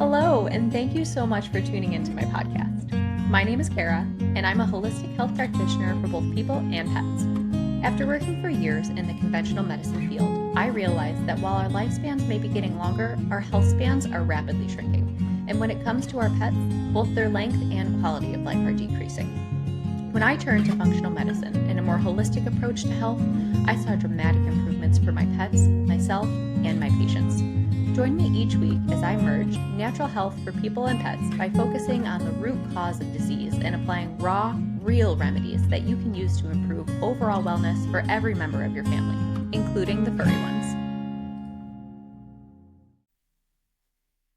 Hello, and thank you so much for tuning into my podcast. My name is Kara, and I'm a holistic health practitioner for both people and pets. After working for years in the conventional medicine field, I realized that while our lifespans may be getting longer, our health spans are rapidly shrinking. And when it comes to our pets, both their length and quality of life are decreasing. When I turned to functional medicine and a more holistic approach to health, I saw dramatic improvements for my pets, myself, and my patients. Join me each week as I merge natural health for people and pets by focusing on the root cause of disease and applying raw, real remedies that you can use to improve overall wellness for every member of your family, including the furry ones.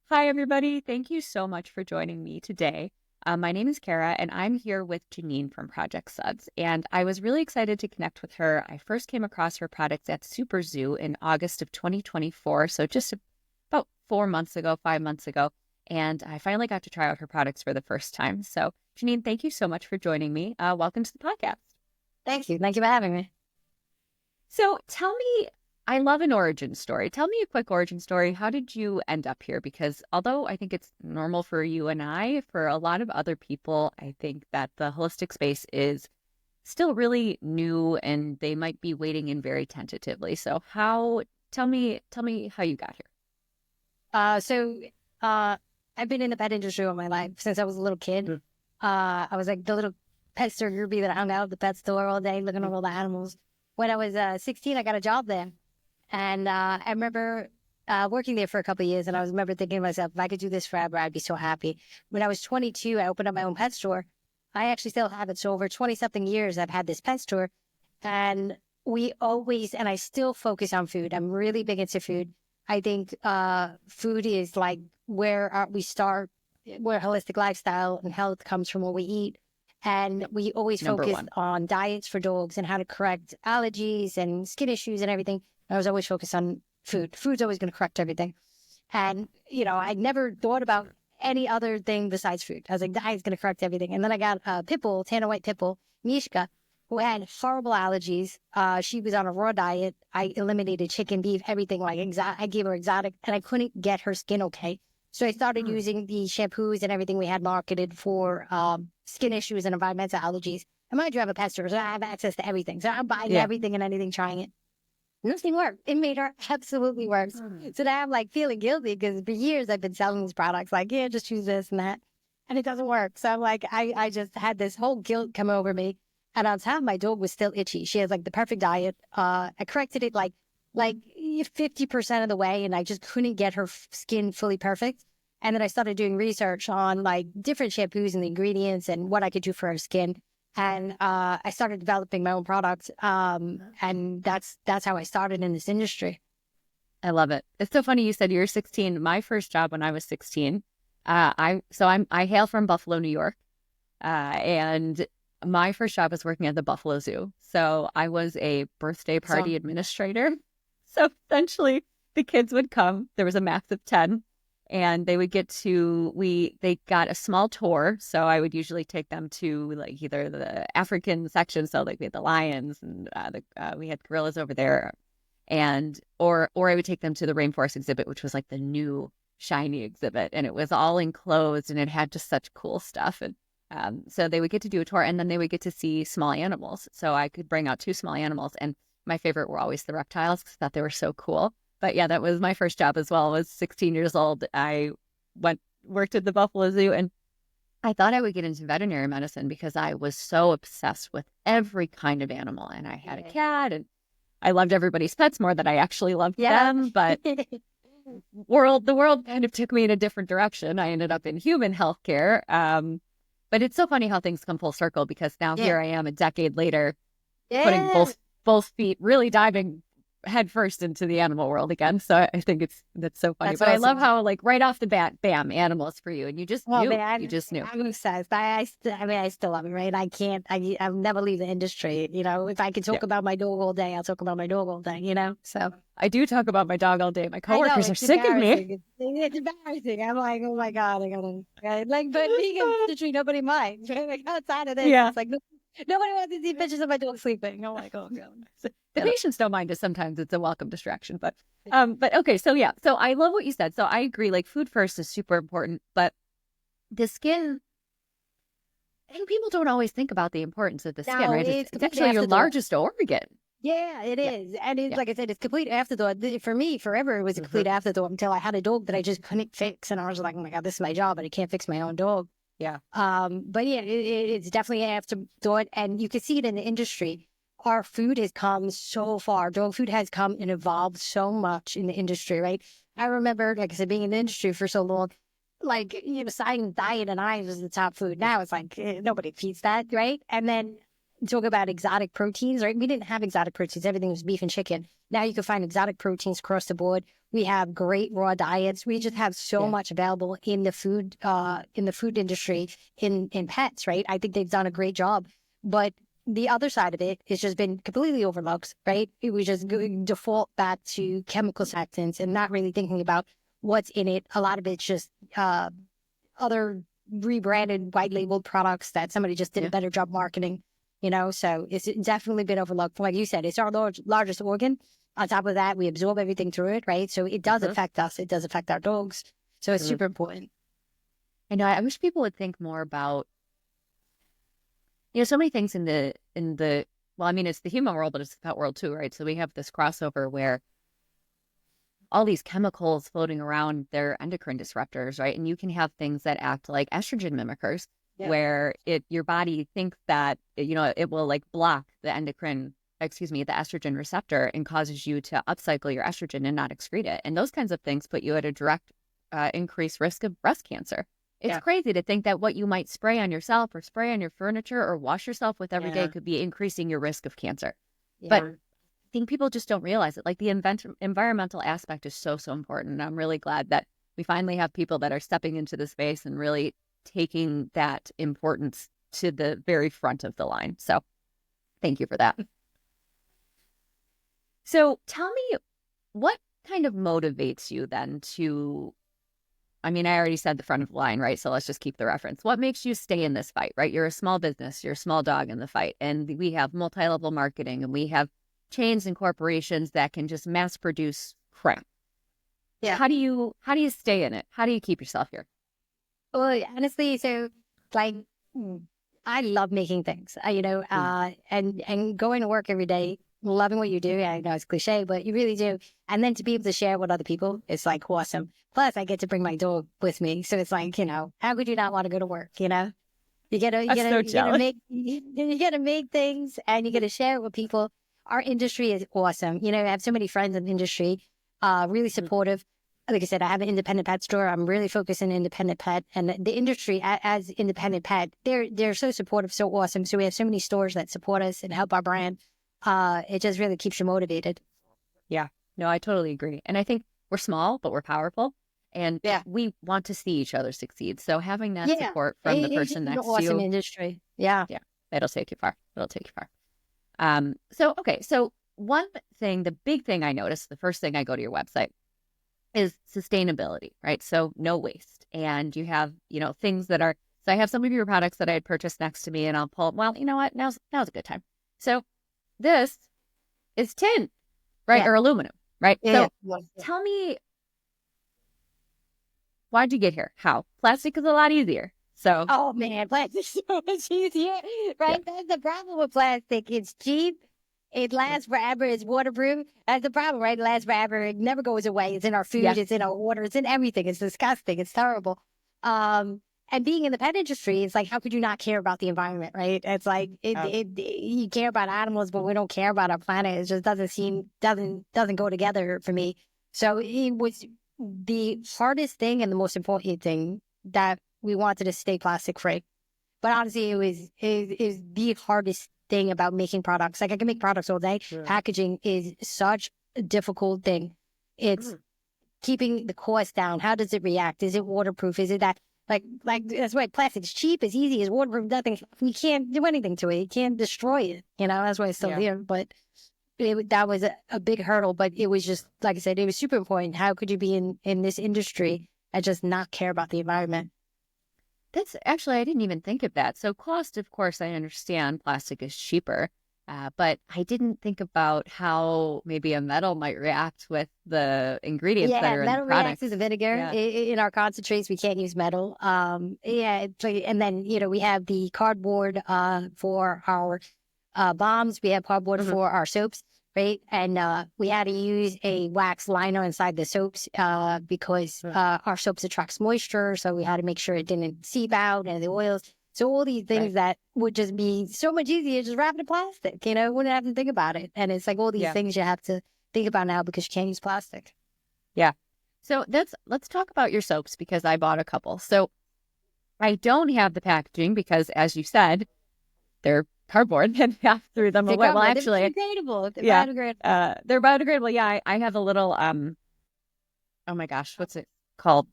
Hi, everybody. Thank you so much for joining me today. My name is Kara, and I'm here with Janine from Project Sudz, and I was really excited to connect with her. I first came across her products at Super Zoo in August of 2024, so just about 5 months ago, and I finally got to try out her products for the first time. So, Janine, thank you so much for joining me. Welcome to the podcast. Thank you. Thank you for having me. So tell me, I love an origin story. Tell me a quick origin story. How did you end up here? Because although I think it's normal for you and I, for a lot of other people, I think that the holistic space is still really new and they might be waiting in very tentatively. So tell me how you got here. I've been in the pet industry all my life since I was a little kid. I was like the little pet store groupie that hung out at the pet store all day looking at all the animals. When I was 16, I got a job there. And I remember working there for a couple of years, and I remember thinking to myself, if I could do this forever, I'd be so happy. When I was 22, I opened up my own pet store. I actually still have it. So over 20-something years, I've had this pet store. And I still focus on food. I'm really big into food. I think food is like where we start, where holistic lifestyle and health comes from what we eat. And we always focus on diets for dogs and how to correct allergies and skin issues and everything. I was always focused on food. Food's always going to correct everything. And, I never thought about any other thing besides food. I was like, diet's going to correct everything. And then I got a pit bull, Tanner White pit bull, Mishka, who had horrible allergies. She was on a raw diet. I eliminated chicken, beef, everything. I gave her exotic, and I couldn't get her skin okay. So I started using the shampoos and everything we had marketed for skin issues and environmental allergies. And mind you, I have a pet store, so I have access to everything. So I'm buying everything and anything, trying it. Nothing worked. It made her absolutely worse. So now I'm like feeling guilty because for years I've been selling these products, like, yeah, just choose this and that. And it doesn't work. So I'm like, I just had this whole guilt come over me. And on top, my dog was still itchy. She has like the perfect diet. I corrected it like 50% of the way, and I just couldn't get her skin fully perfect. And then I started doing research on like different shampoos and the ingredients and what I could do for her skin. And I started developing my own products. And that's how I started in this industry. I love it. It's so funny you said you're 16. My first job when I was 16, I hail from Buffalo, New York, and my first job was working at the Buffalo Zoo. So I was a birthday party administrator. So essentially the kids would come. There was a max of 10 and they would they got a small tour. So I would usually take them to like either the African section. So like we had the lions and we had gorillas over there, or I would take them to the rainforest exhibit, which was like the new shiny exhibit. And it was all enclosed and it had just such cool stuff. And so they would get to do a tour and then they would get to see small animals. So I could bring out 2 small animals, and my favorite were always the reptiles because I thought they were so cool. But yeah, that was my first job as well. I was 16 years old. I worked at the Buffalo Zoo, and I thought I would get into veterinary medicine because I was so obsessed with every kind of animal. And I had a cat, and I loved everybody's pets more than I actually loved them. But the world kind of took me in a different direction. I ended up in human healthcare. But it's so funny how things come full circle, because now here I am a decade later, putting both feet, really diving headfirst into the animal world again. So I think that's so funny. But awesome. I love how like right off the bat, bam, animals for you, and you just knew. You just knew. I'm obsessed. I still love it, right? I'll never leave the industry. If I could talk about my dog all day, I'll talk about my dog all day. So I do talk about my dog all day. My coworkers are sick of me. It's embarrassing. I'm like, oh my God, I gotta like, but being in the industry, nobody minds. Right? Like outside of this, it's like nobody wants to see pictures of my dog sleeping. I'm like, oh God. The patients don't mind it. Sometimes it's a welcome distraction, but okay. So yeah, so I love what you said. So I agree, like food first is super important, but the skin, I think people don't always think about the importance of the skin, No, right? it's It's actually your afterthought. largest organ. Yeah, it is. And it's like I said, it's complete afterthought. For me, forever, it was a complete afterthought until I had a dog that I just couldn't fix. And I was like, oh my God, this is my job, but I can't fix my own dog. Yeah. But yeah, it's definitely an afterthought. And you can see it in the industry. Our food has come so far. Dog food has come and evolved so much in the industry, right? I remember, like I said, being in the industry for so long, like, citing diet and iron was the top food. Now it's like, nobody feeds that, right? And then talk about exotic proteins, right? We didn't have exotic proteins. Everything was beef and chicken. Now you can find exotic proteins across the board. We have great raw diets. We just have so much available in the food industry, in pets, right? I think they've done a great job. But the other side of it has just been completely overlooked, right? It was just default back to chemical substance and not really thinking about what's in it. A lot of it's just other rebranded, white labeled products that somebody just did a better job marketing. So it's definitely been overlooked. Like you said, it's our largest organ. On top of that, we absorb everything through it, right? So it does affect us. It does affect our dogs. So it's super important. I know. I wish people would think more about, so many things in the, well, I mean, it's the human world, but it's the pet world too, right? So we have this crossover where all these chemicals floating around, they're endocrine disruptors, right? And you can have things that act like estrogen mimickers, where your body thinks that, it will like block the estrogen receptor and causes you to upcycle your estrogen and not excrete it. And those kinds of things put you at a direct increased risk of breast cancer. It's crazy to think that what you might spray on yourself or spray on your furniture or wash yourself with every day could be increasing your risk of cancer. But I think people just don't realize it. Like the environmental aspect is so, so important. And I'm really glad that we finally have people that are stepping into the space and really taking that importance to the very front of the line. So thank you for that. So tell me, what kind of motivates you then to, I mean, I already said the front of the line, right? So let's just keep the reference. What makes you stay in this fight, right? You're a small business, you're a small dog in the fight. And we have multi-level marketing and we have chains and corporations that can just mass produce crap. Yeah. How do you stay in it? How do you keep yourself here? Well, honestly, so like, I love making things, and going to work every day, loving what you do. I know it's cliche, but you really do. And then to be able to share with other people, it's like awesome. Plus, I get to bring my dog with me, so it's like, how could you not want to go to work? You gotta make things, and you gotta share it with people. Our industry is awesome. I have so many friends in the industry, really supportive. Like I said, I have an independent pet store. I'm really focused on independent pet, and the industry as independent pet, they're so supportive, so awesome. So we have so many stores that support us and help our brand. It just really keeps you motivated. Yeah, no, I totally agree. And I think we're small, but we're powerful, and we want to see each other succeed. So having that support from the person next to you, awesome industry. Yeah, it'll take you far. So one thing, the big thing I noticed, the first thing I go to your website is sustainability, right? So no waste. And you have, things that are, so I have some of your products that I had purchased next to me and I'll pull, well, you know what? Now's a good time. So this is tin, right? Or aluminum, right? Tell me, why'd you get here? How? Plastic is a lot easier. So. Oh man, plastic's so much easier, right? That's the problem with plastic. It's cheap. It lasts forever. It's waterproof. That's the problem, right? It lasts forever. It never goes away. It's in our food. It's in our water. It's in everything. It's disgusting. It's terrible. And being in the pet industry, it's like, how could you not care about the environment, right? It's like you care about animals, but we don't care about our planet. It just doesn't go together for me. So it was the hardest thing and the most important thing that we wanted to stay plastic free. But honestly, it was the hardest thing about making products. Like I can make products all day. Sure. Packaging is such a difficult thing. It's keeping the cost down. How does it react? Is it waterproof? Is it that like that's why plastic's cheap, it's easy, it's waterproof, nothing. We can't do anything to it. You can't destroy it. That's why it's still here. But that was a big hurdle. But it was just, like I said, it was super important. How could you be in this industry and just not care about the environment? That's actually, I didn't even think of that. So cost, of course, I understand plastic is cheaper. But I didn't think about how maybe a metal might react with the ingredients that Yeah, are in the metal reacts products. to the vinegar. Yeah. In our concentrates, we can't use metal. Yeah, and then we have the cardboard for our bombs. We have cardboard Mhm. for our soaps, right? And we had to use a wax liner inside the soaps because our soaps attracts moisture, so we had to make sure it didn't seep out and the oils. So all these things that would just be so much easier, just wrap it in plastic. Wouldn't have to think about it. And it's like all these things you have to think about now because you can't use plastic. Yeah. So let's talk about your soaps because I bought a couple. So I don't have the packaging because, as you said, they're cardboard and half threw them away. Well, actually, they're biodegradable. They're biodegradable. Yeah, I have a little oh my gosh, what's it called?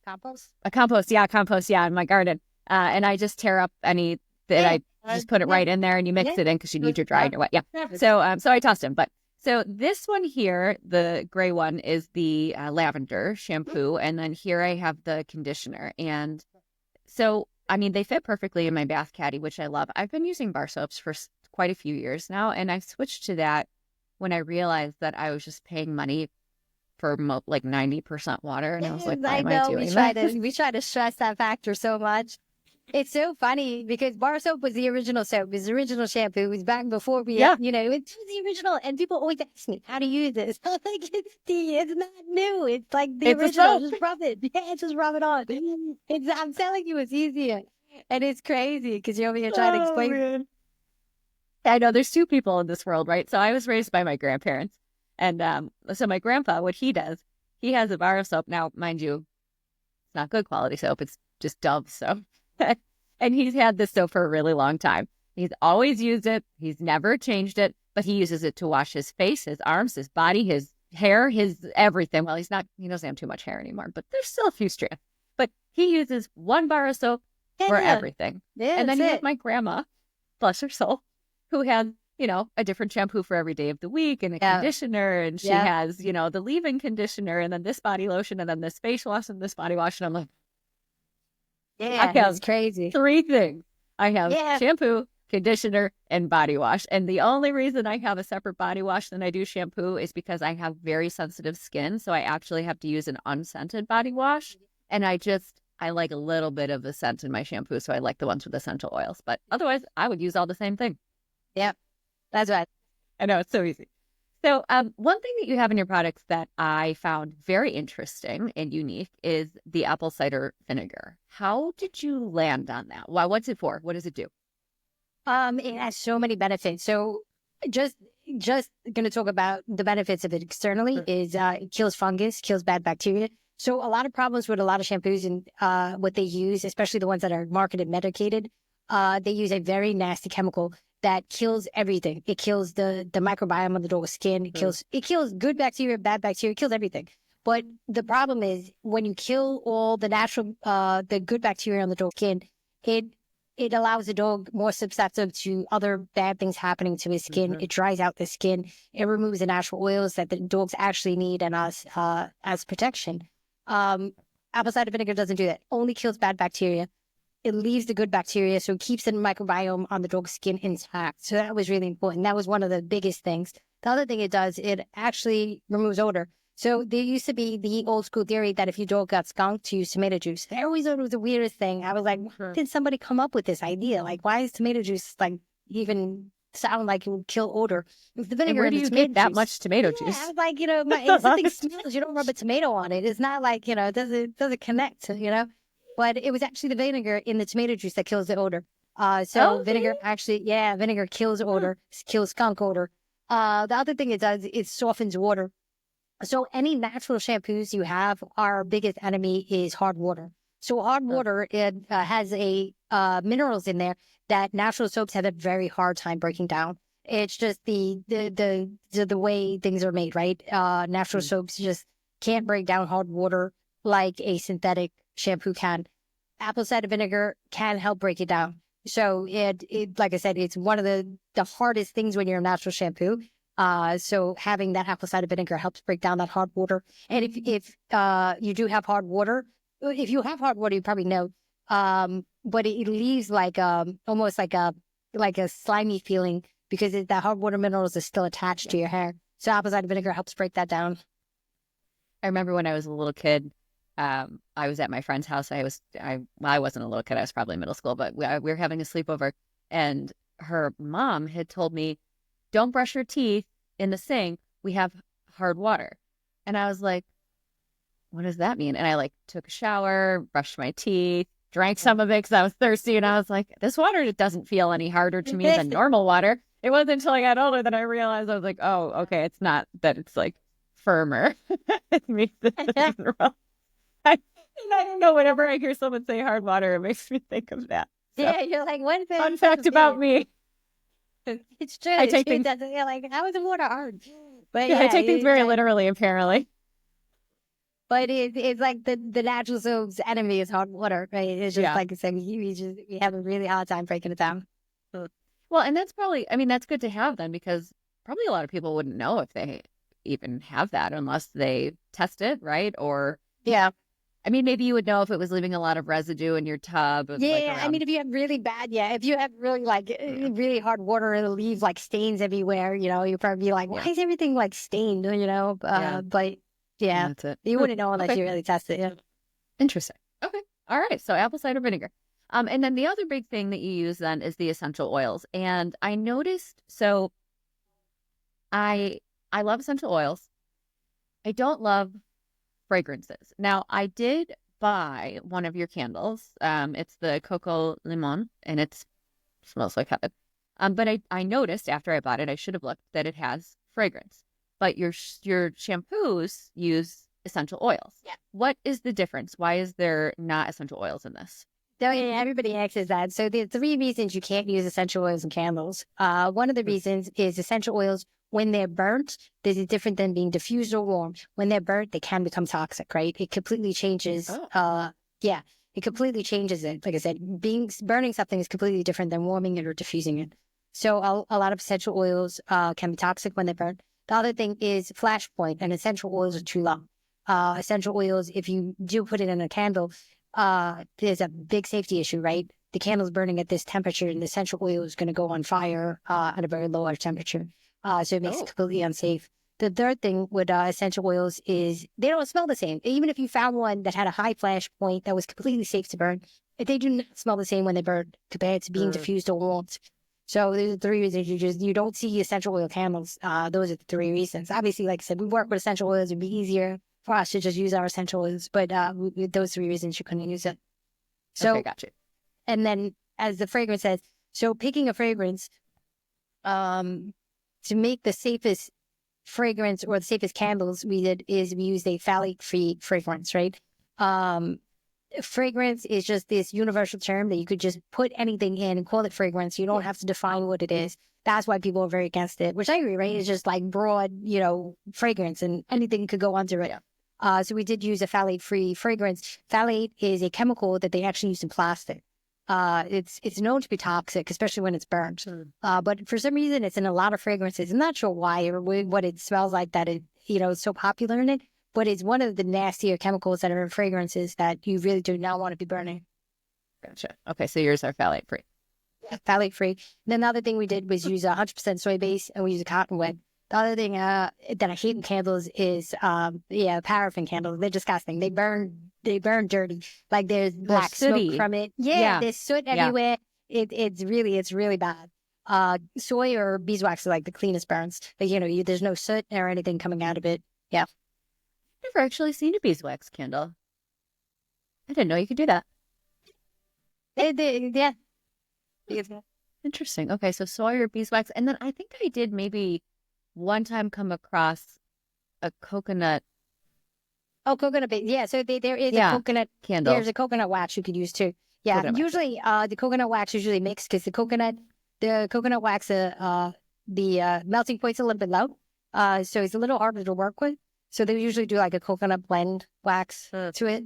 Compost. A compost. Yeah, compost. Yeah, in my garden. And I just tear up any that I just put it right in there and you mix it in because you need your dry or wet. Yeah. So I tossed them. But so this one here, the gray one, is the lavender shampoo, and then here I have the conditioner. And so I mean, they fit perfectly in my bath caddy, which I love. I've been using bar soaps for quite a few years now, and I switched to that when I realized that I was just paying money for like 90% water, and I was like, why am I doing that? We try to stress that factor so much. It's so funny because bar soap was the original soap. It was the original shampoo. It was back before it was the original. And people always ask me, how to use this? I'm like, it's not new. It's like the original. Just rub it. Yeah, just rub it on. I'm telling you, it's easier. And it's crazy because you're over here trying to explain. Man. I know there's two people in this world, right? So I was raised by my grandparents. And so my grandpa, what he does, he has a bar of soap. Now, mind you, it's not good quality soap. It's just Dove soap. And he's had this soap for a really long time. He's always used it. He's never changed it, but he uses it to wash his face, his arms, his body, his hair, his everything. Well, he doesn't have too much hair anymore, but there's still a few strands. But he uses one bar of soap for everything. Yeah, and then he has my grandma, bless her soul, who had, a different shampoo for every day of the week and a conditioner. And she has, the leave-in conditioner and then this body lotion and then this face wash and this body wash. And I'm like, yeah, it's crazy. 3 things. I have shampoo, conditioner, and body wash. And the only reason I have a separate body wash than I do shampoo is because I have very sensitive skin. So I actually have to use an unscented body wash. And I like a little bit of the scent in my shampoo. So I like the ones with essential oils. But otherwise, I would use all the same thing. Yep. That's right. I know, it's so easy. So one thing that you have in your products that I found very interesting and unique is the apple cider vinegar. How did you land on that? Why? What's it for? What does it do? It has so many benefits. So just going to talk about the benefits of it externally is it kills fungus, kills bad bacteria. So a lot of problems with a lot of shampoos and what they use, especially the ones that are marketed medicated, they use a very nasty chemical that kills everything. It kills the microbiome of the dog's skin. It kills good bacteria, bad bacteria. It kills everything. But the problem is when you kill all the natural, the good bacteria on the dog's skin, it allows the dog more susceptible to other bad things happening to his skin. It dries out the skin. It removes the natural oils that the dogs actually need and us as protection. Apple cider vinegar doesn't do that. Only kills bad bacteria. It leaves the good bacteria, so it keeps the microbiome on the dog's skin intact. So that was really important. That was one of the biggest things. The other thing it does, it actually removes odor. So there used to be the old school theory that if your dog got skunked, to use tomato juice. I always thought it was the weirdest thing. I was like, did somebody come up with this idea? Like, why is tomato juice even sound like it would kill odor? With the vinegar, and where do you get that much tomato juice? I was like, if something smells, you don't rub a tomato on it. It's not like, it doesn't connect, But it was actually the vinegar in the tomato juice that kills the odor. Vinegar kills odor, kills skunk odor. The other thing it does, it softens water. So any natural shampoos you have, our biggest enemy is hard water. So hard water, it has minerals in there that natural soaps have a very hard time breaking down. It's just the way things are made, right? Natural soaps just can't break down hard water like a synthetic shampoo can. Apple cider vinegar can help break it down. So it like I said, it's one of the hardest things when you're a natural shampoo. So having that apple cider vinegar helps break down that hard water. And if you do have hard water, if you have hard water, you probably know. But it leaves almost like a slimy feeling because the hard water minerals are still attached to your hair. So apple cider vinegar helps break that down. I remember when I was a little kid, I was at my friend's house. I wasn't a little kid. I was probably middle school, but we were having a sleepover, and her mom had told me, "Don't brush your teeth in the sink. We have hard water." And I was like, "What does that mean?" And I like took a shower, brushed my teeth, drank some of it because I was thirsty, and I was like, "This water doesn't feel any harder to me than normal water." It wasn't until I got older that I realized, I was like, "Oh, okay, it's not that it's like firmer." It makes it wrong. I don't know. Whenever I hear someone say hard water, it makes me think of that. So, Yeah, you're like, what? fun fact about me. It's true. I take things. You're like, how is the water hard? But Yeah, I take things very literally, apparently. But it's like the natural soap's enemy is hard water, right? It's just like I said, we have a really hard time breaking it down. Well, and that's probably, I mean, that's good to have then, because probably a lot of people wouldn't know if they even have that unless they test it, right? Or I mean, maybe you would know if it was leaving a lot of residue in your tub. Yeah, I mean, if you have really bad, if you have really really hard water, it'll leave like stains everywhere. You know, you'll probably be like, why is everything like stained? You know, but that's it. You wouldn't know unless you really test it. Yeah. Interesting. Okay. All right. So apple cider vinegar. And then the other big thing that you use then is the essential oils. And I noticed, so I love essential oils. I don't love fragrances. Now, I did buy one of your candles. It's the Coco Limon, and it smells like heaven. But I noticed after I bought it, I should have looked, that it has fragrance. But your shampoos use essential oils. Yeah. What is the difference? Why is there not essential oils in this? So everybody asks that. So the 3 reasons you can't use essential oils in candles. One of the reasons is essential oils, when they're burnt, this is different than being diffused or warmed. When they're burnt, they can become toxic, right? It completely changes. It completely changes it. Like I said, burning something is completely different than warming it or diffusing it. So a lot of essential oils can be toxic when they're burnt. The other thing is flashpoint, and essential oils are too long. Essential oils, if you do put it in a candle, there's a big safety issue, right? The candle's burning at this temperature, and the essential oil is going to go on fire at a very low temperature. So it makes it completely unsafe. The third thing with essential oils is they don't smell the same. Even if you found one that had a high flash point that was completely safe to burn, they do not smell the same when they burn compared to being diffused or warmed. So there's the 3 reasons you don't see essential oil candles. Those are the 3 reasons. Obviously, like I said, we work with essential oils. It'd be easier for us to just use our essential oils. But with those 3 reasons, you couldn't use it. So, okay, gotcha. And then, as the fragrance says, so picking a fragrance to make the safest fragrance or the safest candles we used a phthalate-free fragrance, right? Fragrance is just this universal term that you could just put anything in and call it fragrance. You don't have to define what it is. That's why people are very against it, which I agree, right? It's just like broad, fragrance, and anything could go under it. Yeah. So we did use a phthalate-free fragrance. Phthalate is a chemical that they actually use in plastic. It's known to be toxic, especially when it's burnt. But for some reason, it's in a lot of fragrances. I'm not sure why or what it smells like that it's so popular in it. But it's one of the nastier chemicals that are in fragrances that you really do not want to be burning. Gotcha. Okay, so yours are phthalate free. Yeah, phthalate free. Then the other thing we did was use 100% soy base, and we use a cotton wet. The other thing that I hate in candles is paraffin candles. They're disgusting. They burn dirty. Like there's black smoke from it. Yeah, there's soot everywhere. It's really bad. Soy or beeswax are like the cleanest burns. But there's no soot or anything coming out of it. Yeah. Never actually seen a beeswax candle. I didn't know you could do that. Yeah. Interesting. Okay, so soy or beeswax. And then I think I did maybe one time come across a coconut. Oh, coconut base. Yeah, so there is a coconut candle. There's a coconut wax you could use too. Yeah, usually the coconut wax usually mixed because the coconut wax, the melting point's a little bit low. So it's a little harder to work with. So they usually do like a coconut blend wax to it.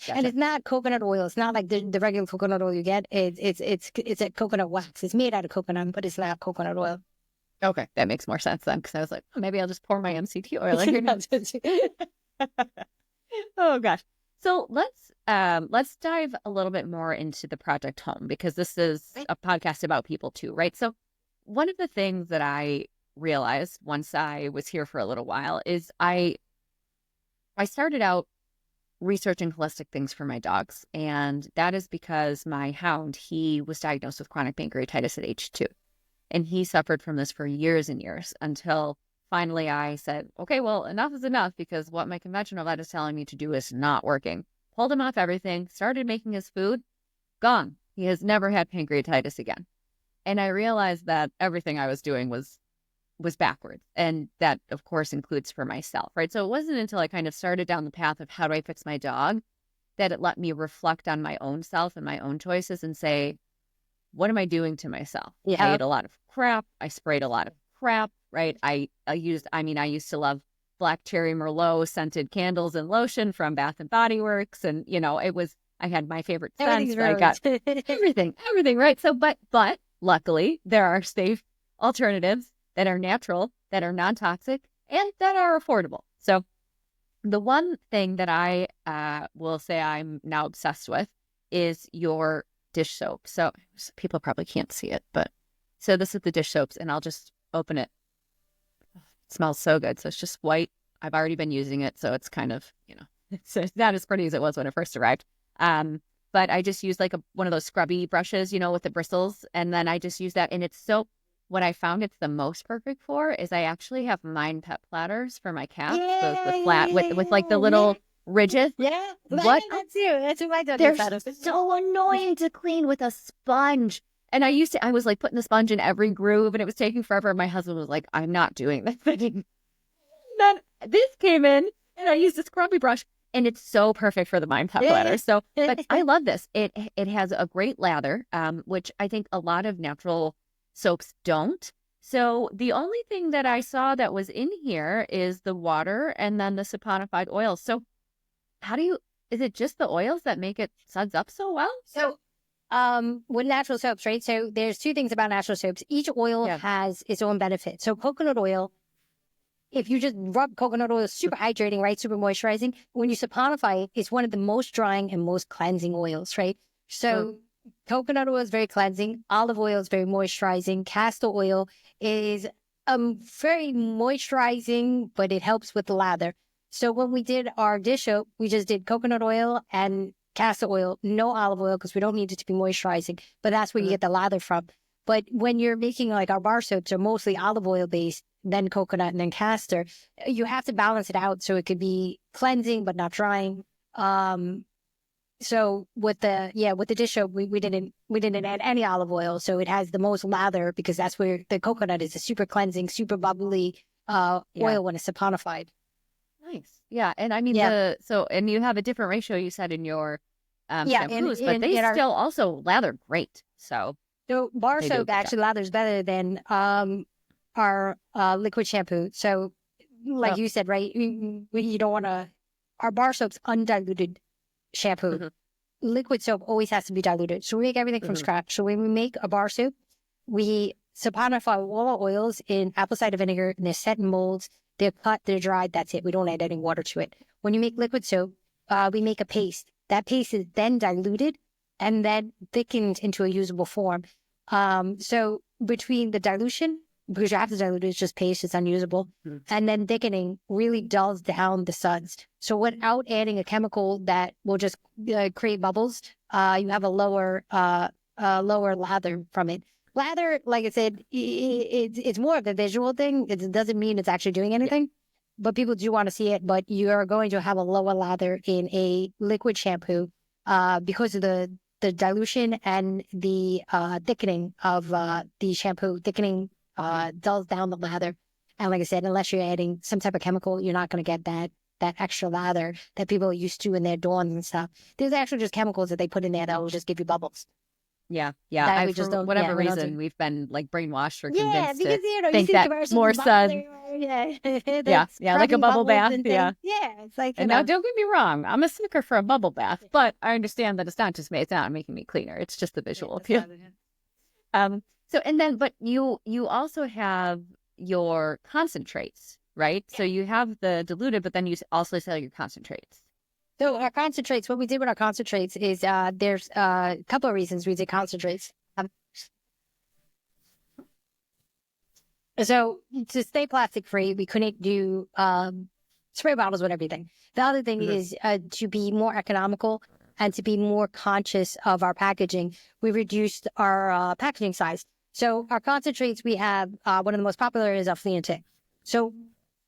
Gotcha. And it's not coconut oil. It's not like the regular coconut oil you get. It's a coconut wax. It's made out of coconut, but it's not coconut oil. Okay, that makes more sense then, because I was like, maybe I'll just pour my MCT oil in here. Oh gosh. So let's dive a little bit more into the Project Home, because this is a podcast about people too, right? So one of the things that I realized once I was here for a little while is I started out researching holistic things for my dogs. And that is because my hound, he was diagnosed with chronic pancreatitis at age 2. And he suffered from this for years and years until finally I said, okay, well, enough is enough, because what my conventional vet is telling me to do is not working. Pulled him off everything, started making his food, gone. He has never had pancreatitis again. And I realized that everything I was doing was backwards. And that, of course, includes for myself, right? So it wasn't until I kind of started down the path of how do I fix my dog that it let me reflect on my own self and my own choices and say, what am I doing to myself? Yeah. I ate a lot of crap. I sprayed a lot of crap, right? I used to love black cherry Merlot scented candles and lotion from Bath and Body Works. And, I had my favorite scents. I got everything, right? So, but luckily there are safe alternatives that are natural, that are non-toxic, and that are affordable. So the one thing that I will say I'm now obsessed with is your dish soap. So people probably can't see it, but so this is the dish soaps, and I'll just open it. It smells so good. So it's just white. I've already been using it, so it's kind of, it's not as pretty as it was when it first arrived. But I just use like one of those scrubby brushes, with the bristles, and then I just use that, and it's so. What I found it's the most perfect for is I actually have Mind Pet platters for my cats. Those the flat with like the little ridges. Yeah. What? That's you. That's what my dog They're is. so annoying to clean with a sponge. And I was like putting the sponge in every groove, and it was taking forever. My husband was like, I'm not doing this thing. Then this came in, and I used a scrubby brush, and it's so perfect for the Mind Pet platters. So, but I love this. It has a great lather, which I think a lot of natural soaps don't. So the only thing that I saw that was in here is the water and then the saponified oils. So is it just the oils that make it suds up so well? So with natural soaps, right? So there's two things about natural soaps. Each oil has its own benefit. So coconut oil, if you just rub coconut oil, super hydrating, right? Super moisturizing. When you saponify it, it's one of the most drying and most cleansing oils, right? So coconut oil is very cleansing. Olive oil is very moisturizing. Castor oil is very moisturizing, but it helps with the lather. So when we did our dish soap, we just did coconut oil and castor oil, no olive oil, because we don't need it to be moisturizing. But that's where you get the lather from. But when you're making like our bar soaps are mostly olive oil based, then coconut, and then castor, you have to balance it out so it could be cleansing but not drying. So with the dish soap, we didn't add any olive oil, so it has the most lather because that's where the coconut is a super cleansing, super bubbly oil when it's saponified. Nice, yeah, and I mean and you have a different ratio you said in your shampoos, but they still also lather great. So bar soap actually lathers better than our liquid shampoo. So like you said, right? You don't want to. Our bar soap's undiluted shampoo. Liquid soap always has to be diluted. So we make everything from scratch. So when we make a bar soap, we saponify all our oils in apple cider vinegar, and they're set in molds. They're cut, they're dried. That's it. We don't add any water to it. When you make liquid soap, we make a paste. That paste is then diluted and then thickened into a usable form. So between the dilution, because you have to dilute it, it's just paste, it's unusable. And then thickening really dulls down the suds. So without adding a chemical that will just create bubbles, you have a lower lather from it. Lather, like I said, it's more of a visual thing. It doesn't mean it's actually doing anything, but people do want to see it. But you are going to have a lower lather in a liquid shampoo because of the dilution and the thickening of the shampoo. Thickening dulls down the lather. And like I said, unless you're adding some type of chemical, you're not going to get that extra lather that people are used to in their dawns and stuff. There's actually just chemicals that they put in there that will just give you bubbles. Yeah. For whatever reason, we've been like brainwashed or convinced because, to think that more suds. Like a bubble bath. It's like, and now don't get me wrong, I'm a sucker for a bubble bath, but I understand that it's not making me cleaner. It's just the visual appeal. So, and then, but you also have your concentrates, right? Yeah. So you have the diluted, but then you also sell your concentrates. So our concentrates, what we did with our concentrates is there's a couple of reasons we did concentrates. So to stay plastic free, we couldn't do spray bottles with everything. The other thing is to be more economical and to be more conscious of our packaging. We reduced our packaging size. So our concentrates, we have one of the most popular is a flea and tick. So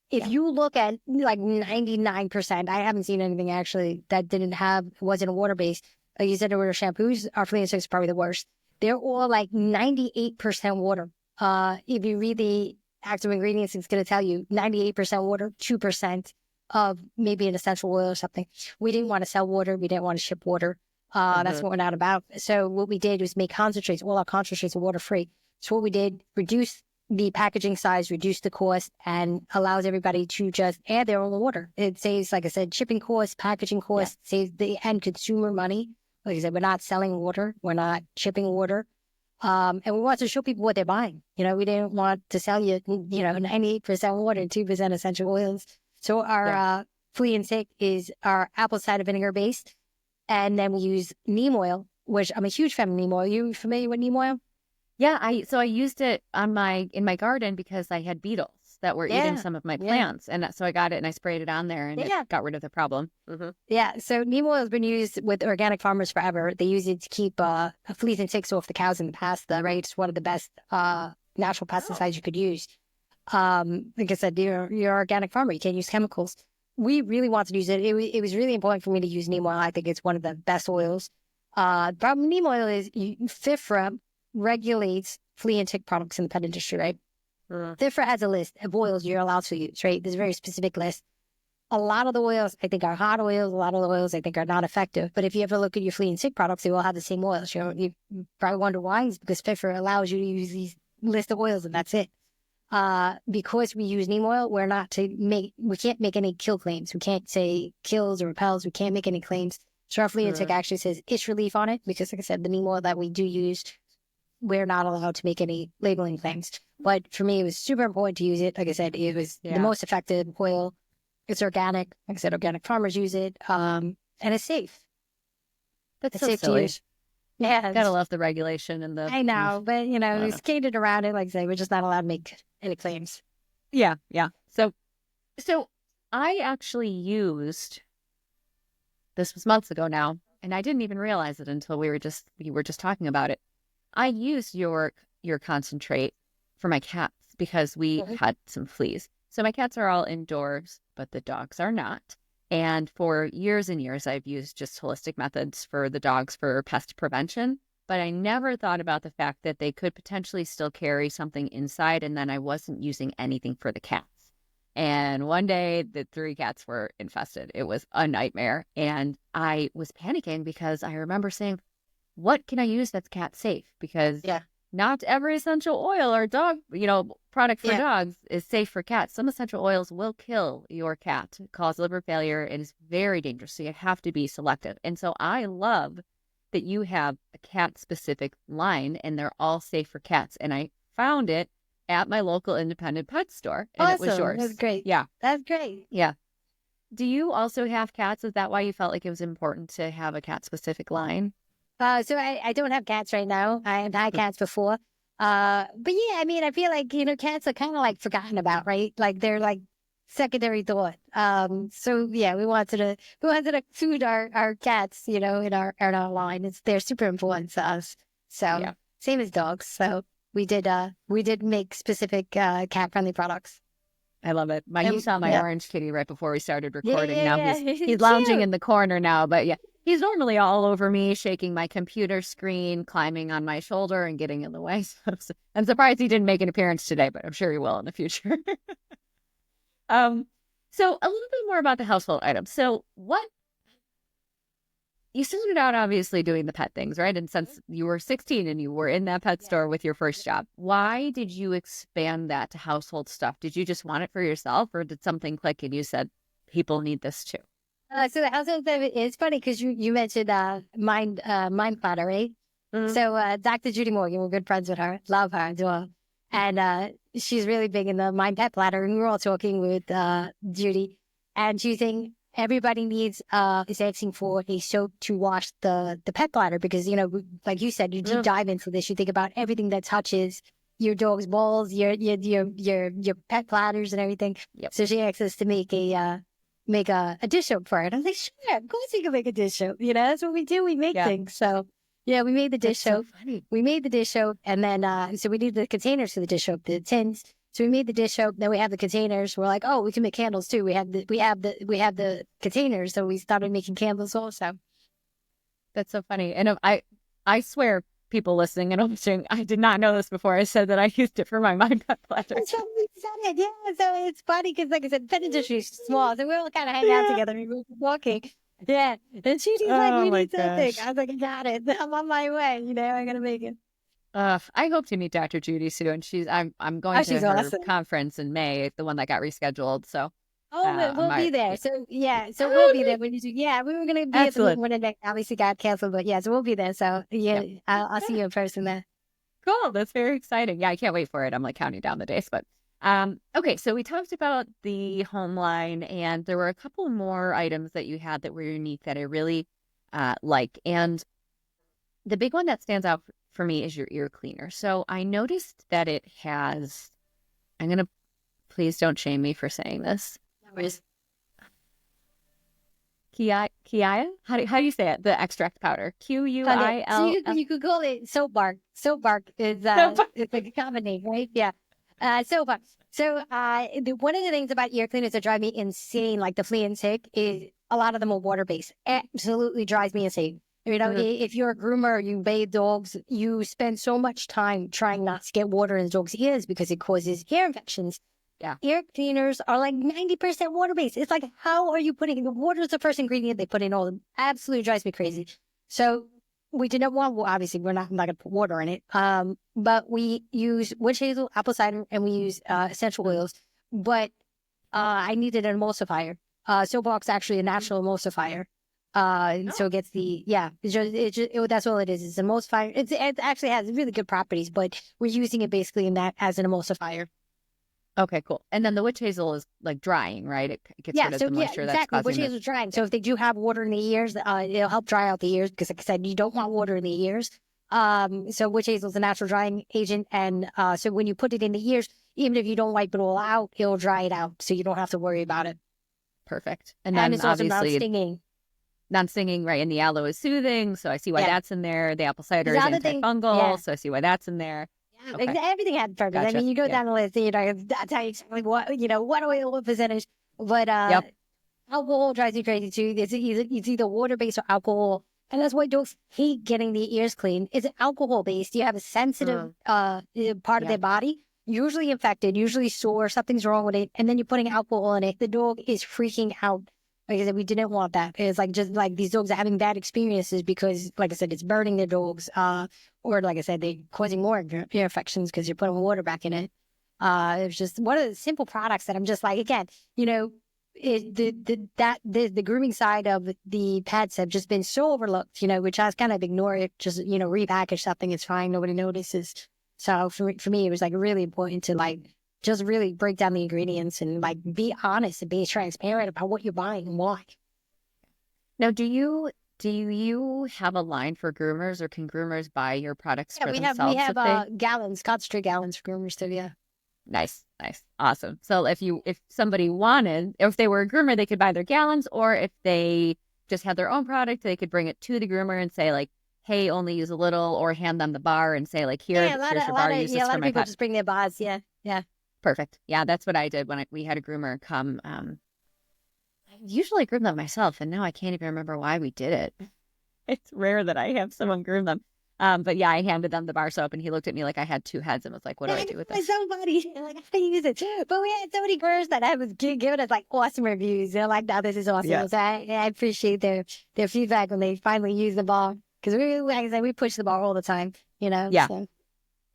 if you look at like 99%, I haven't seen anything actually that wasn't water based. Like you said, there were shampoos. Our flea and tick is probably the worst. They're all like 98% water. If you read the active ingredients, it's going to tell you 98% water, 2% of maybe an essential oil or something. We didn't want to sell water. We didn't want to ship water. That's what we're not about. So what we did was make concentrates. All our concentrates are water free. So what we did, reduce the packaging size, reduce the cost, and allows everybody to just add their own water. It saves, like I said, shipping costs, packaging costs, saves the end consumer money. Like I said, we're not selling water. We're not shipping water. And we want to show people what they're buying. We didn't want to sell you, 98% water, 2% essential oils. So our flea and tick is our apple cider vinegar based. And then we use neem oil, which I'm a huge fan of neem oil. You familiar with neem oil? Yeah, I used it in my garden because I had beetles that were eating some of my plants, and so I got it and I sprayed it on there, and it got rid of the problem. Yeah, so neem oil has been used with organic farmers forever. They use it to keep fleas and ticks off the cows in the past. Right, it's one of the best natural pesticides you could use. Like I said, you're an organic farmer. You can't use chemicals. We really wanted to use it. It was really important for me to use neem oil. I think it's one of the best oils. The problem with neem oil is FIFRA regulates flea and tick products in the pet industry, right? FIFRA has a list of oils you're allowed to use, right? There's a very specific list. A lot of the oils, I think, are hot oils. A lot of the oils, I think, are not effective. But if you ever look at your flea and tick products, they all have the same oils. You probably wonder why. It's because FIFRA allows you to use these list of oils, and that's it. Because we use neem oil, we can't make any kill claims. We can't say kills or repels. We can't make any claims. So our flea and tick actually says itch relief on it because, like I said, the neem oil that we do use, we're not allowed to make any labeling claims. But for me, it was super important to use it. Like I said, it was the most effective oil. It's organic. Like I said, organic farmers use it. And it's safe. It's so silly. To use. Yeah. Gotta love the regulation and the... I know, but, we skated around it. Like I say, we're just not allowed to make any claims. Yeah. So I actually used... This was months ago now, and I didn't even realize it until we were just talking about it. I used your concentrate for my cats because we had some fleas. So my cats are all indoors, but the dogs are not. And for years and years, I've used just holistic methods for the dogs for pest prevention. But I never thought about the fact that they could potentially still carry something inside, and then I wasn't using anything for the cats. And one day, the 3 cats were infested. It was a nightmare. And I was panicking because I remember saying, what can I use that's cat safe? Because not every essential oil or dog, product for dogs is safe for cats. Some essential oils will kill your cat, cause liver failure, and is very dangerous. So you have to be selective. And so I love that you have a cat-specific line, and they're all safe for cats. And I found it at my local independent pet store, and it was yours. That's great. Yeah. That's great. Yeah. Do you also have cats? Is that why you felt like it was important to have a cat-specific line? So I don't have cats right now. I have had cats before. But yeah, I feel like, cats are kind of like forgotten about, right? Like they're like secondary thought. So yeah, we wanted to include our cats, in our line. They're super important to us. So same as dogs. So we did make specific cat friendly products. I love it. You saw my orange kitty right before we started recording. Now he's lounging in the corner now, but he's normally all over me, shaking my computer screen, climbing on my shoulder, and getting in the way. So I'm surprised he didn't make an appearance today, but I'm sure he will in the future. So a little bit more about the household items. So you started out obviously doing the pet things, right? And since you were 16 and you were in that pet store with your first job, why did you expand that to household stuff? Did you just want it for yourself, or did something click and you said, people need this too? So the household stuff is funny because you mentioned Mind Platter, right? So Dr. Judy Morgan, we're good friends with her, love her, do her. And she's really big in the Mind Pet Platter. And we were all talking with Judy, and she's saying everybody is asking for a soap to wash the pet platter because, like you said, you deep dive into this. You think about everything that touches your dog's balls, your pet platters and everything. Yep. So she asked us to make a dish soap for it. I was like, sure, of course you can make a dish soap. You know, that's what we do. We make things. So yeah, we made the dish soap. So funny. We made the dish soap, and then so we need the containers for the dish soap, the tins. So we made the dish soap. Then we have the containers. We're like, oh, we can make candles too. We have the containers. So we started making candles also. That's so funny. And I swear, people listening and watching, I did not know this before. I said that I used it for my mind cut platter. So we said it, yeah. So it's funny because, like I said, pet industry is small, so we all kind of hang out together. We were walking, yeah. And she's like, "We need something." I was like, "I got it. I'm on my way. You know, I gotta make it." I hope to meet Dr. Judy soon. I'm going to her awesome. conference in May, the one that got rescheduled. So we'll be there. So we'll be there when you do. Yeah, we were gonna be Excellent. at the one that obviously got canceled, but yeah, so we'll be there. So yeah, I'll see you in person there. Cool. That's very exciting. Yeah, I can't wait for it. I'm like counting down the days. But okay, so we talked about the home line, and there were a couple more items that you had that were unique that I really like. And the big one that stands out for me is your ear cleaner. So I noticed that it has, please don't shame me for saying this. Kia? How do you say it? The extract powder. Quil. So you could call it soap bark. Soap bark is it's like a common name, right? Yeah. Soap bark. So one of the things about ear cleaners that drive me insane, like the flea and tick, is a lot of them are water based. Absolutely drives me insane. You know, if you're a groomer, you bathe dogs, you spend so much time trying not to get water in the dog's ears because it causes ear infections. Yeah. Ear cleaners are like 90% water-based. It's like, how are you putting the water is the first ingredient they put in all? Absolutely drives me crazy. So we didn't want, well, obviously we're not going to put water in it. But we use witch hazel, apple cider, and we use essential oils. But I needed an emulsifier. Soapbox actually a natural emulsifier. So it gets that's all it is. It's an emulsifier. It actually has really good properties, but we're using it basically in that as an emulsifier. Okay, cool. And then the witch hazel is like drying, right? It gets rid of the moisture that's exactly. causing Witch hazel is drying. So if they do have water in the ears, it'll help dry out the ears because, like I said, you don't want water in the ears. So witch hazel is a natural drying agent, and so when you put it in the ears, even if you don't wipe it all out, it'll dry it out, so you don't have to worry about it. Perfect. And then it's also obviously non-stinging. Non-stinging, right? And the aloe is soothing, so I see why that's in there. The apple cider is antifungal, so I see why that's in there. Okay. Everything had purpose. Gotcha. I mean, you go down the list, you know, I'll tell you exactly what oil, what percentage. But alcohol drives you crazy too. It's either water-based or alcohol. And that's why dogs hate getting their ears cleaned. It's alcohol-based. You have a sensitive part of their body, usually infected, usually sore, something's wrong with it. And then you're putting alcohol in it. The dog is freaking out. Like I said, we didn't want that. It's like just like these dogs are having bad experiences because, like I said, it's burning their dogs. Or like I said, they're causing more ear infections because you're putting water back in it. It's just one of the simple products that I'm just like, again, you know, the grooming side of the pets have just been so overlooked, you know, which I was kind of ignore it. Just, you know, repackage something, it's fine. Nobody notices. So for me, it was like really important to like just really break down the ingredients and like be honest and be transparent about what you're buying and why. Now, do you have a line for groomers, or can groomers buy your products for themselves? We have gallons, concentrate gallons for groomers too. Yeah. Nice, awesome. So if somebody wanted, if they were a groomer, they could buy their gallons, or if they just had their own product, they could bring it to the groomer and say like, hey, only use a little, or hand them the bar and say like, here's your bar. Use this for my pet. A lot of people just bring their bars. Yeah. Perfect. Yeah, that's what I did when we had a groomer come. I usually groom them myself, and now I can't even remember why we did it. It's rare that I have someone groom them. But yeah, I handed them the bar soap, and he looked at me like I had two heads and was like, what do I do with this? So funny. Like, how do you use it? But we had so many groomers that was giving us like awesome reviews. They're like, no, this is awesome. Yeah. So I appreciate their feedback when they finally use the bar. Because like I said, we push the bar all the time, you know? Yeah. So.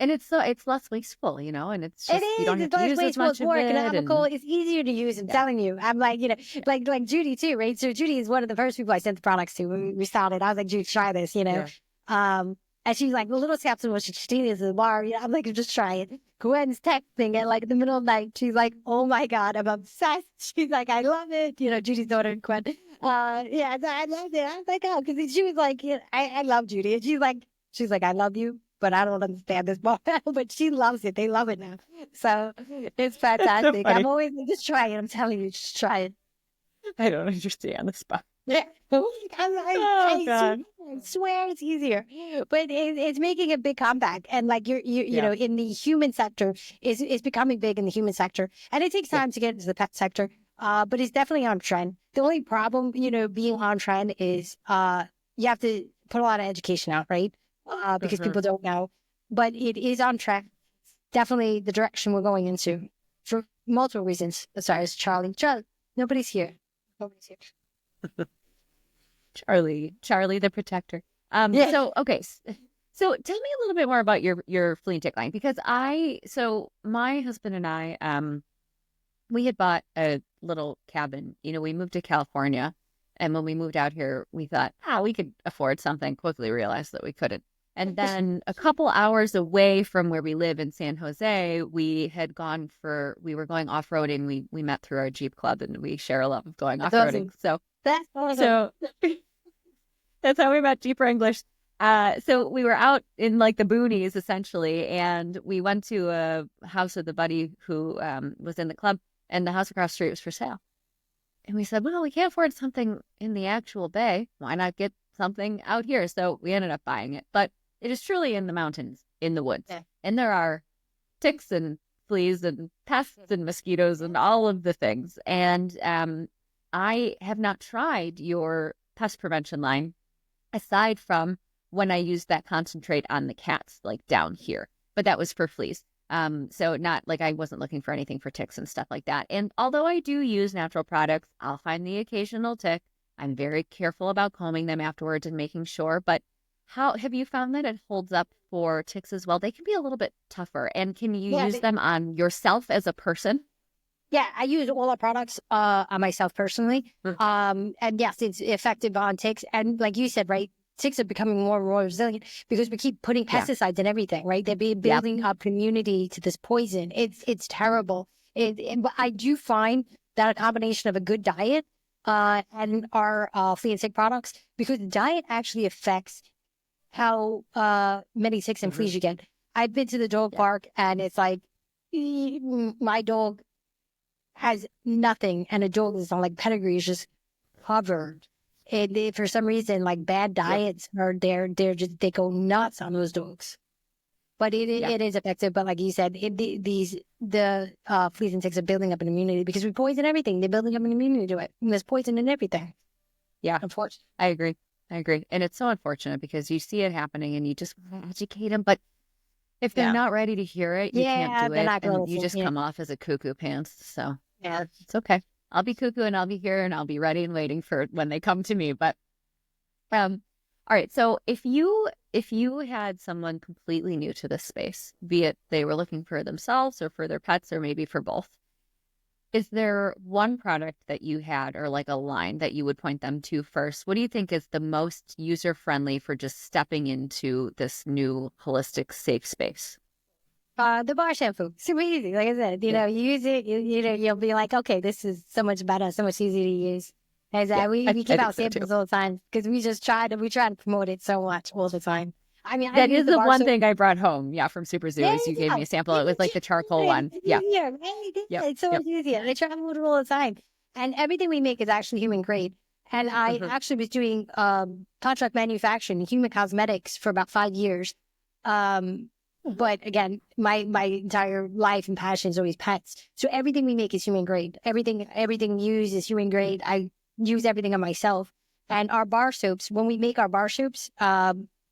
And it's less wasteful, you know, and it's just, you don't have to use as much of it. Economical. It's easier to use. I'm telling you. I'm like, you know, like Judy too, right? So Judy is one of the first people I sent the products to when we started. I was like, Judy, try this, you know. Yeah. And she's like, the little capsule was she is the bar. You know, I'm like, just try it. Gwen's texting at like the middle of the night. She's like, oh my God, I'm obsessed. She's like, I love it. You know, Judy's daughter, Gwen. Yeah, so I loved it. I was like, oh, because she was like, I love Judy. And she's like, I love you. but I don't understand this ball pet. But she loves it. They love it now. So it's That's so fantastic. funny. I'm always like, just try it. I'm telling you, just try it. I don't understand this spot. Yeah. Oh, God. I swear it's easier, but it's making a big comeback. And like you know, in the human sector, is becoming big in the human sector, and it takes time to get into the pet sector. But it's definitely on trend. The only problem, you know, being on trend is you have to put a lot of education out, right? Because people don't know. But it is on track. Definitely the direction we're going into for multiple reasons. Sorry, it's Charlie. Charlie, nobody's here. Nobody's here. Charlie the protector. Yeah. So okay, so tell me a little bit more about your flea and tick line, because my husband and I we had bought a little cabin. You know, we moved to California, and when we moved out here, we thought, we could afford something. Quickly realized that we couldn't. And then a couple hours away from where we live in San Jose, we were going off-roading. We met through our Jeep club, and we share a love of going off-roading. So that's awesome. So that's how we met Jeep Wranglers. So we were out in like the boonies essentially, and we went to a house with a buddy who was in the club, and the house across the street was for sale. And we said, well, we can't afford something in the actual bay. Why not get something out here? So we ended up buying it. But it is truly in the mountains, in the woods. Yeah. And there are ticks and fleas and pests and mosquitoes and all of the things. And I have not tried your pest prevention line aside from when I used that concentrate on the cats, like down here. But that was for fleas. So not like I wasn't looking for anything for ticks and stuff like that. And although I do use natural products, I'll find the occasional tick. I'm very careful about combing them afterwards and making sure. But how have you found that it holds up for ticks as well? They can be a little bit tougher. And can you use them on yourself as a person? Yeah, I use all our products on myself personally. And yes, it's effective on ticks. And like you said, right, ticks are becoming more and more resilient because we keep putting pesticides in everything, right? They're building up immunity to this poison. It's terrible. But I do find that a combination of a good diet and our flea and tick products, because the diet actually affects how many ticks and fleas you get. I've been to the dog park, and it's like my dog has nothing, and a dog is on like pedigree is just covered. And for some reason, like bad diets are they go nuts on those dogs. But it is effective. But like you said, the fleas and ticks are building up an immunity because we poison everything. They're building up an immunity to it. And there's poison in everything. Yeah, unfortunately, I agree. And it's so unfortunate because you see it happening and you just want to educate them. But if they're not ready to hear it, you can't do it. And you just come off as a cuckoo pants. So it's okay. I'll be cuckoo and I'll be here and I'll be ready and waiting for when they come to me. But all right. So if you had someone completely new to this space, be it they were looking for themselves or for their pets or maybe for both, is there one product that you had or like a line that you would point them to first? What do you think is the most user-friendly for just stepping into this new holistic safe space? The bar shampoo. Super easy. Like I said, you know, you use it, you'll be like, okay, this is so much better, so much easier to use. And we give out samples all the time because we try to promote it so much all the time. I mean, that is the one thing I brought home. Yeah, from Super Zoo is you gave me a sample. It was like the charcoal one. Yeah. It's so much easier. And I try to promote it all the time. And everything we make is actually human grade. And I actually was doing contract manufacturing, human cosmetics for about 5 years. But again, my entire life and passion is always pets. So everything we make is human grade. Everything we use is human grade. I use everything on myself. And our bar soaps, when we make our bar soaps,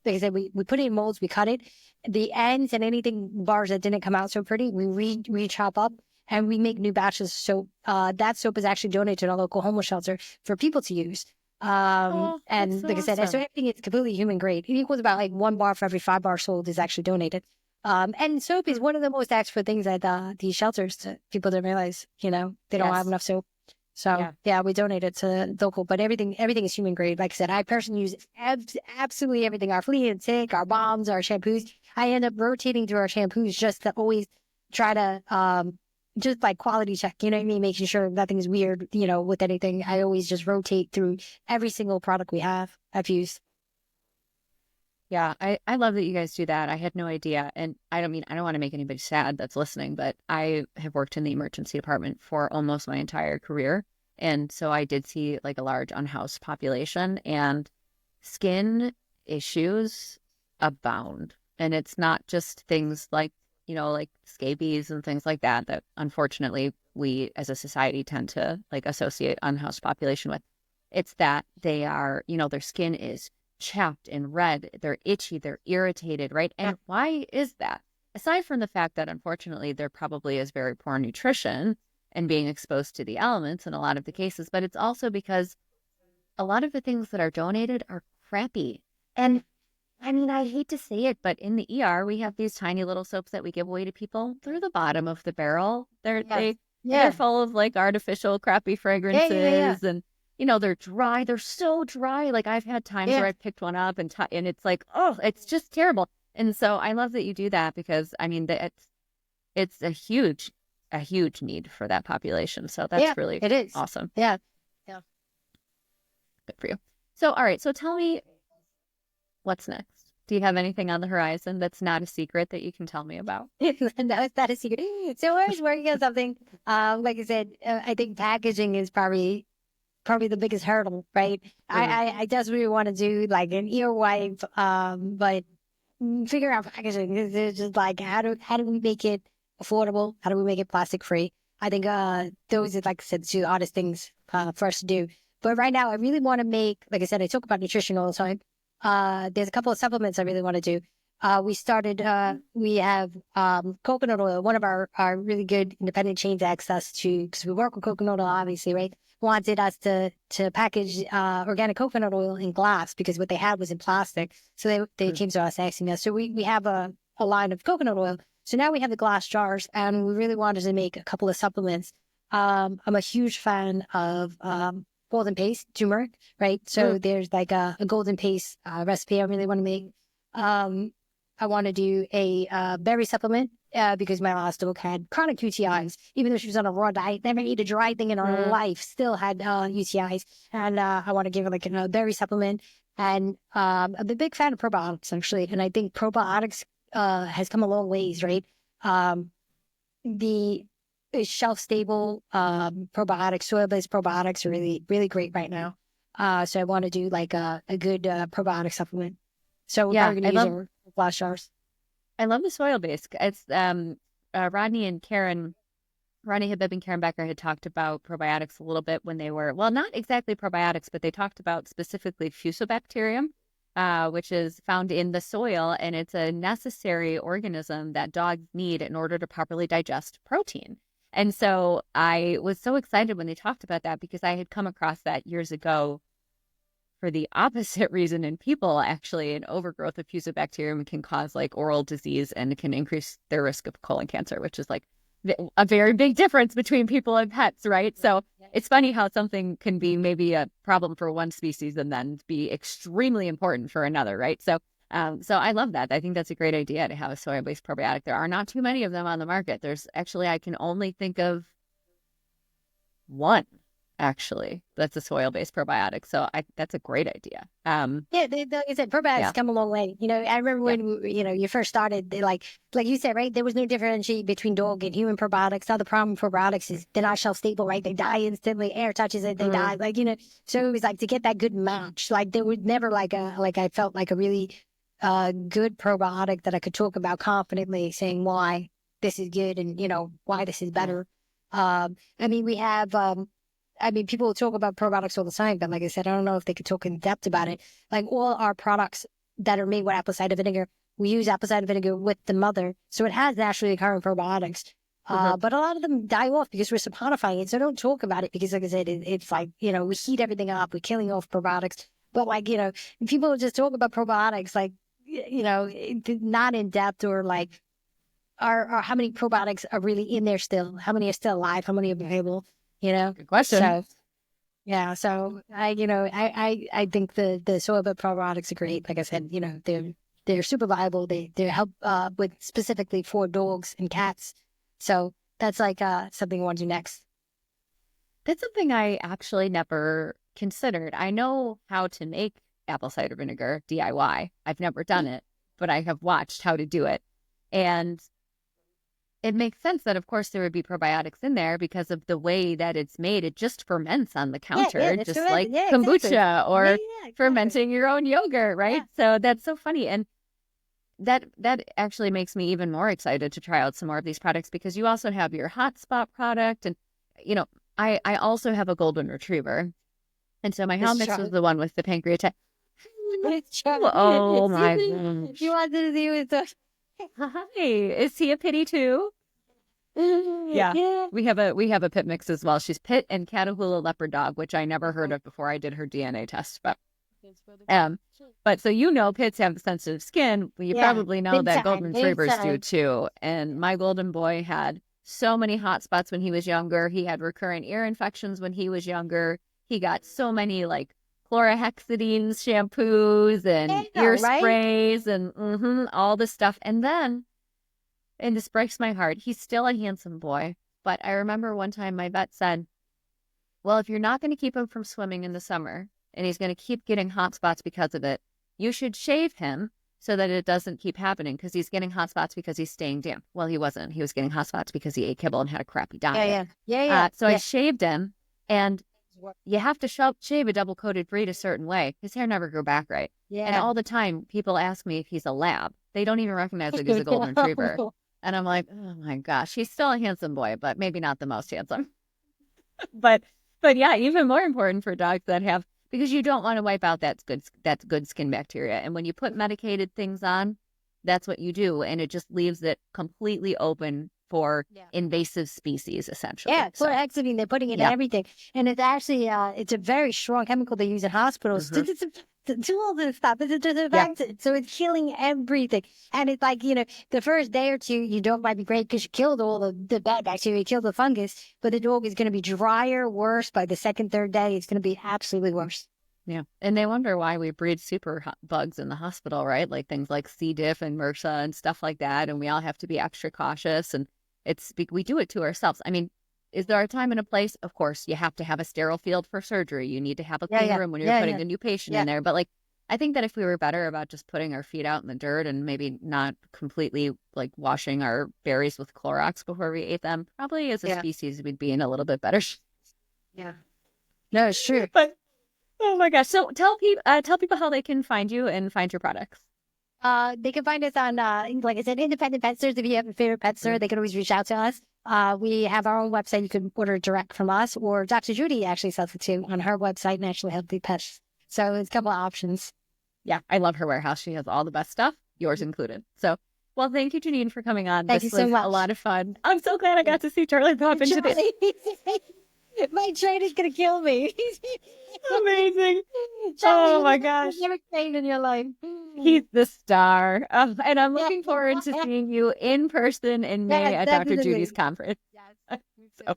like I said, we put it in molds, we cut it. The ends and anything bars that didn't come out so pretty, we chop up and we make new batches of soap. That soap is actually donated to a local homeless shelter for people to use. And like I said, so everything is completely human grade. It equals about like 1 bar for every 5 bars sold is actually donated. And soap is one of the most asked for things at these shelters. People don't realize, you know, they don't have enough soap. So we donate it to local, but everything is human grade. Like I said, I personally use absolutely everything. Our flea and tick, our balms, our shampoos. I end up rotating through our shampoos just to always try to just like quality check, you know what I mean? Making sure nothing's weird, you know, with anything. I always just rotate through every single product I've used. Yeah, I love that you guys do that. I had no idea. And I don't want to make anybody sad that's listening, but I have worked in the emergency department for almost my entire career. And so I did see like a large unhoused population, and skin issues abound. And it's not just things like, like scabies and things like that, that unfortunately we as a society tend to like associate unhoused population with. It's that they are, their skin is chapped and red, they're itchy, they're irritated, right? And why is that? Aside from the fact that unfortunately there probably is very poor nutrition and being exposed to the elements in a lot of the cases, but it's also because a lot of the things that are donated are crappy. And I mean, I hate to say it, but in the ER, we have these tiny little soaps that we give away to people. They're the bottom of the barrel. They're full of like artificial crappy fragrances, and they're dry. They're so dry. Like I've had times where I've picked one up and it's like, oh, it's just terrible. And so I love that you do that, because I mean it's a huge need for that population. So that's really it is awesome. Yeah. Good for you. So all right, so tell me, what's next? Do you have anything on the horizon that's not a secret that you can tell me about? No, it's not a secret. So we're always working on something. Like I said, I think packaging is probably the biggest hurdle, right? I desperately want to do like an ear wipe, but figure out packaging. It's just like how do we make it affordable? How do we make it plastic free? I think those are, like I said, two hardest things for us to do. But right now, I really want to make, like I said, I talk about nutrition all the time. There's a couple of supplements I really want to do. We have coconut oil. One of our really good independent chains asked us to, because we work with coconut oil, obviously, right? Wanted us to package organic coconut oil in glass, because what they had was in plastic. So they came to us asking us. So we have a line of coconut oil. So now we have the glass jars, and we really wanted to make a couple of supplements. I'm a huge fan of golden paste turmeric, right? So there's like a golden paste recipe I really want to make. I want to do a berry supplement because my last dog had chronic UTIs. Even though she was on a raw diet, never ate a dry thing in her life, still had UTIs. And I want to give her like a berry supplement. And I'm a big fan of probiotics, actually. And I think probiotics has come a long ways, right? The shelf-stable probiotics, soil-based probiotics are really, really great right now. So I want to do like a good probiotic supplement. So we're probably going to use our glass jars. I love the soil-based. It's Rodney Habib and Karen Becker had talked about probiotics a little bit when they were, well, not exactly probiotics, but they talked about specifically Fusobacterium, which is found in the soil, and it's a necessary organism that dogs need in order to properly digest protein. And so I was so excited when they talked about that, because I had come across that years ago for the opposite reason in people. Actually, an overgrowth of Fusobacterium can cause like oral disease and can increase their risk of colon cancer, which is like a very big difference between people and pets, right? So it's funny how something can be maybe a problem for one species and then be extremely important for another, right? So I love that. I think that's a great idea to have a soy-based probiotic. There are not too many of them on the market. There's actually, I can only think of one, actually, that's a soil-based probiotic. So that's a great idea. Like I said, probiotics come a long way. I remember when you first started, they like you said, right? There was no differentiation between dog and human probiotics. Now the problem with probiotics is they're not shelf stable, right? They die instantly. Air touches it, they die. Like so it was like to get that good match. Like there was never I felt like a really good probiotic that I could talk about confidently, saying why this is good and why this is better. I mean, we have. People talk about probiotics all the time, but like I said, I don't know if they could talk in depth about it. Like all our products that are made with apple cider vinegar, we use apple cider vinegar with the mother. So it has naturally occurring probiotics. But a lot of them die off because we're saponifying it. So don't talk about it because, like I said, it's like, we heat everything up. We're killing off probiotics. But like, people just talk about probiotics, like, not in depth or like, are how many probiotics are really in there still? How many are still alive? How many are available? Good question. So, yeah. So I think the soil probiotics are great. Like I said, they're super viable. They help with specifically for dogs and cats. So that's like something I want to do next. That's something I actually never considered. I know how to make apple cider vinegar DIY. I've never done it, but I have watched how to do it. And it makes sense that, of course, there would be probiotics in there because of the way that it's made. It just ferments on the counter, just like kombucha or fermenting your own yogurt, right? Yeah. So that's so funny. And that actually makes me even more excited to try out some more of these products, because you also have your hotspot product. And, you know, I also have a golden retriever. And so my home mix was the one with the pancreatitis. Oh, my gosh. You wanted to see with the... Hi, is he a pitty too? Yeah. We have a pit mix as well. She's pit and Catahoula leopard dog, which I never heard of before I did her DNA test. But so, you know, pits have sensitive skin. Well, you probably know that golden retrievers do too. And my golden boy had so many hot spots when he was younger. He had recurrent ear infections when he was younger. He got so many like chlorhexidine shampoos and ear sprays and all this stuff. And then, and this breaks my heart, he's still a handsome boy. But I remember one time my vet said, well, if you're not going to keep him from swimming in the summer and he's going to keep getting hot spots because of it, you should shave him so that it doesn't keep happening, because he's getting hot spots because he's staying damp. Well, he wasn't. He was getting hot spots because he ate kibble and had a crappy diet. So I shaved him, and you have to shave a double-coated breed a certain way. His hair never grew back right. And all the time, people ask me if he's a lab. They don't even recognize it as a golden retriever. And I'm like, oh my gosh, he's still a handsome boy, but maybe not the most handsome. but yeah, even more important for dogs that have, because you don't want to wipe out that good skin bacteria. And when you put medicated things on, that's what you do. And it just leaves it completely open for invasive species, essentially. Yeah, chlorhexidine, they're putting it in everything. And it's actually, it's a very strong chemical they use in hospitals to do all this stuff. So it's killing everything. And it's like, you know, the first day or two, your dog might be great because you killed all the bad bacteria, you killed the fungus, but the dog is going to be drier, worse. By the second, third day, it's going to be absolutely worse. Yeah. And they wonder why we breed super bugs in the hospital, right? Like things like C. diff and MRSA and stuff like that. And we all have to be extra cautious. And we do it to ourselves. I mean, is there a time and a place? Of course, you have to have a sterile field for surgery. You need to have a clean room when you're putting a new patient in there. But like, I think that if we were better about just putting our feet out in the dirt and maybe not completely like washing our berries with Clorox before we ate them, probably as a species, we'd be in a little bit better. Yeah. No, it's true. But oh my gosh. So tell people how they can find you and find your products. They can find us on, like I said, independent pet stores. If you have a favorite pet store, they can always reach out to us. We have our own website. You can order direct from us, or Dr. Judy actually sells it too on her website and actually help the pets. So it's a couple of options. Yeah, I love her warehouse. She has all the best stuff, yours included. So, well, thank you, Janine, for coming on. Thank you so much. A lot of fun. I'm so glad I got to see Charlie pop into this. My train is going to kill me. Amazing. Oh my gosh. You've never trained in your life. He's the star. And I'm looking forward to seeing you in person in May at Dr. Judy's conference. Yes. So,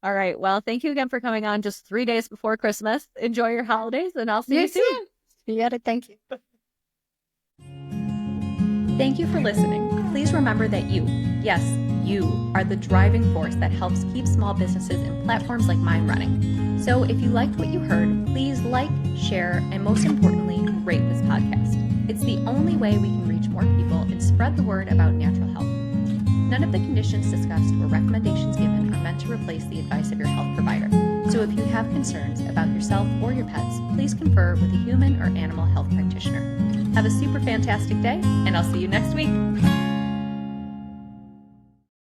all right. Well, thank you again for coming on just 3 days before Christmas. Enjoy your holidays, and I'll see you soon. You got it. Thank you. Thank you for listening. Please remember that you, yes, you, are the driving force that helps keep small businesses and platforms like mine running. So if you liked what you heard, please like, share, and most importantly, rate this podcast. It's the only way we can reach more people and spread the word about natural health. None of the conditions discussed or recommendations given are meant to replace the advice of your health provider. So if you have concerns about yourself or your pets, please confer with a human or animal health practitioner. Have a super fantastic day, and I'll see you next week.